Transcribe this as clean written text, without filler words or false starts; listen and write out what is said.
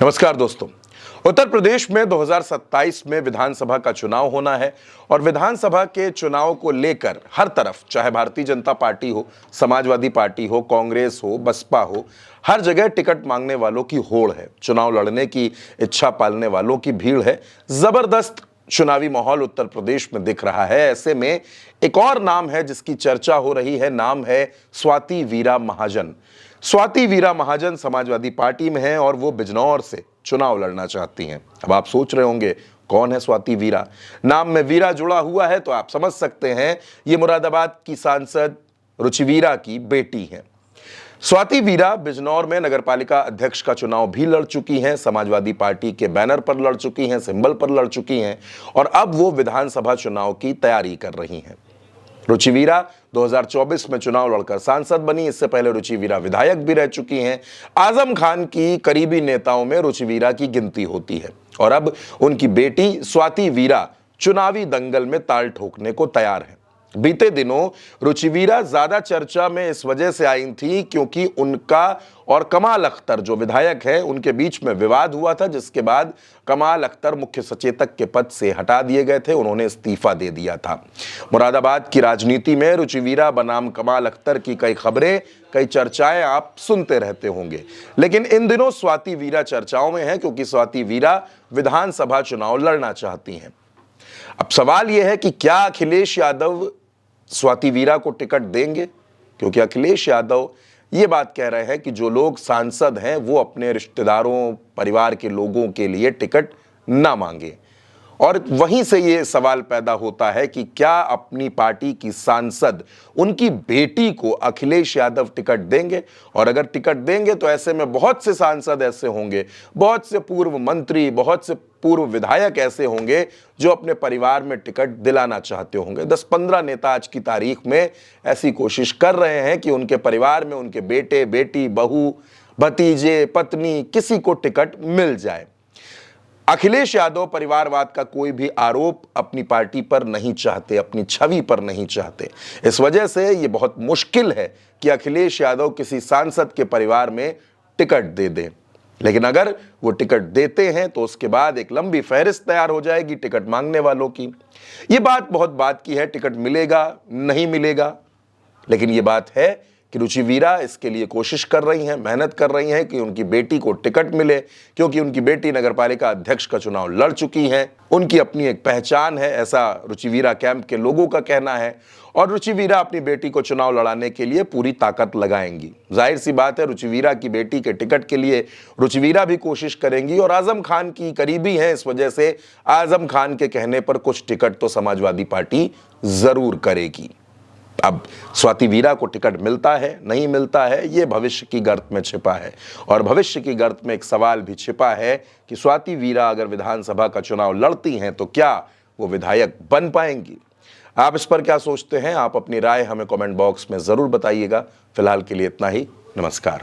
नमस्कार दोस्तों। उत्तर प्रदेश में 2027 में विधानसभा का चुनाव होना है और विधानसभा के चुनाव को लेकर हर तरफ, चाहे भारतीय जनता पार्टी हो, समाजवादी पार्टी हो, कांग्रेस हो, बसपा हो, हर जगह टिकट मांगने वालों की होड़ है। चुनाव लड़ने की इच्छा पालने वालों की भीड़ है। जबरदस्त चुनावी माहौल उत्तर प्रदेश में दिख रहा है। ऐसे में एक और नाम है जिसकी चर्चा हो रही है, नाम है स्वाति वीरा महाजन। स्वाति वीरा महाजन समाजवादी पार्टी में है और वो बिजनौर से चुनाव लड़ना चाहती हैं। अब आप सोच रहे होंगे कौन है स्वाति वीरा। नाम में वीरा जुड़ा हुआ है तो आप समझ सकते हैं ये मुरादाबाद की सांसद रुचि वीरा की बेटी हैं। स्वाति वीरा बिजनौर में नगरपालिका अध्यक्ष का चुनाव भी लड़ चुकी हैं, समाजवादी पार्टी के बैनर पर लड़ चुकी हैं, सिंबल पर लड़ चुकी हैं और अब वो विधानसभा चुनाव की तैयारी कर रही हैं। रुचि वीरा 2024 में चुनाव लड़कर सांसद बनी। इससे पहले रुचि वीरा विधायक भी रह चुकी हैं। आजम खान की करीबी नेताओं में रुचि वीरा की गिनती होती है और अब उनकी बेटी स्वाति वीरा चुनावी दंगल में ताल ठोकने को तैयार है। बीते दिनों रुचि वीरा ज्यादा चर्चा में इस वजह से आई थी क्योंकि उनका और कमाल अख्तर जो विधायक है उनके बीच में विवाद हुआ था, जिसके बाद कमाल अख्तर मुख्य सचेतक के पद से हटा दिए गए थे। उन्होंने इस्तीफा दे दिया था। मुरादाबाद की राजनीति में रुचि वीरा बनाम कमाल अख्तर की कई खबरें, कई चर्चाएं आप सुनते रहते होंगे, लेकिन इन दिनों स्वाति वीरा चर्चाओं में है क्योंकि स्वाति वीरा विधानसभा चुनाव लड़ना चाहती हैं। अब सवाल यह है कि क्या अखिलेश यादव स्वाति वीरा को टिकट देंगे, क्योंकि अखिलेश यादव ये बात कह रहे हैं कि जो लोग सांसद हैं वो अपने रिश्तेदारों, परिवार के लोगों के लिए टिकट ना मांगे। और वहीं से ये सवाल पैदा होता है कि क्या अपनी पार्टी की सांसद उनकी बेटी को अखिलेश यादव टिकट देंगे, और अगर टिकट देंगे तो ऐसे में बहुत से सांसद ऐसे होंगे, बहुत से पूर्व मंत्री, बहुत से पूर्व विधायक ऐसे होंगे जो अपने परिवार में टिकट दिलाना चाहते होंगे। 10-15 नेता आज की तारीख में ऐसी कोशिश कर रहे हैं कि उनके परिवार में उनके बेटे, बेटी, बहू, भतीजे, पत्नी किसी को टिकट मिल जाए। अखिलेश यादव परिवारवाद का कोई भी आरोप अपनी पार्टी पर नहीं चाहते, अपनी छवि पर नहीं चाहते। इस वजह से यह बहुत मुश्किल है कि अखिलेश यादव किसी सांसद के परिवार में टिकट दे दें। लेकिन अगर वो टिकट देते हैं तो उसके बाद एक लंबी फहरिस्त तैयार हो जाएगी टिकट मांगने वालों की। ये बात बहुत बात की है, टिकट मिलेगा नहीं मिलेगा, लेकिन ये बात है कि रुचि वीरा इसके लिए कोशिश कर रही हैं, मेहनत कर रही हैं कि उनकी बेटी को टिकट मिले, क्योंकि उनकी बेटी नगरपालिका अध्यक्ष का चुनाव लड़ चुकी हैं। उनकी अपनी एक पहचान है, ऐसा रुचि वीरा कैंप के लोगों का कहना है, और रुचि वीरा अपनी बेटी को चुनाव लड़ाने के लिए पूरी ताकत लगाएंगी। जाहिर सी बात है, रुचि वीरा की बेटी के टिकट के लिए रुचि वीरा भी कोशिश करेंगी और आजम खान की करीबी है, इस वजह से आजम खान के कहने पर कुछ टिकट तो समाजवादी पार्टी जरूर करेगी। अब स्वाति वीरा को टिकट मिलता है नहीं मिलता है ये भविष्य की गर्त में छिपा है, और भविष्य की गर्त में एक सवाल भी छिपा है कि स्वाति वीरा अगर विधानसभा का चुनाव लड़ती हैं तो क्या वो विधायक बन पाएंगी। आप इस पर क्या सोचते हैं? आप अपनी राय हमें कमेंट बॉक्स में जरूर बताइएगा। फिलहाल के लिए इतना ही। नमस्कार।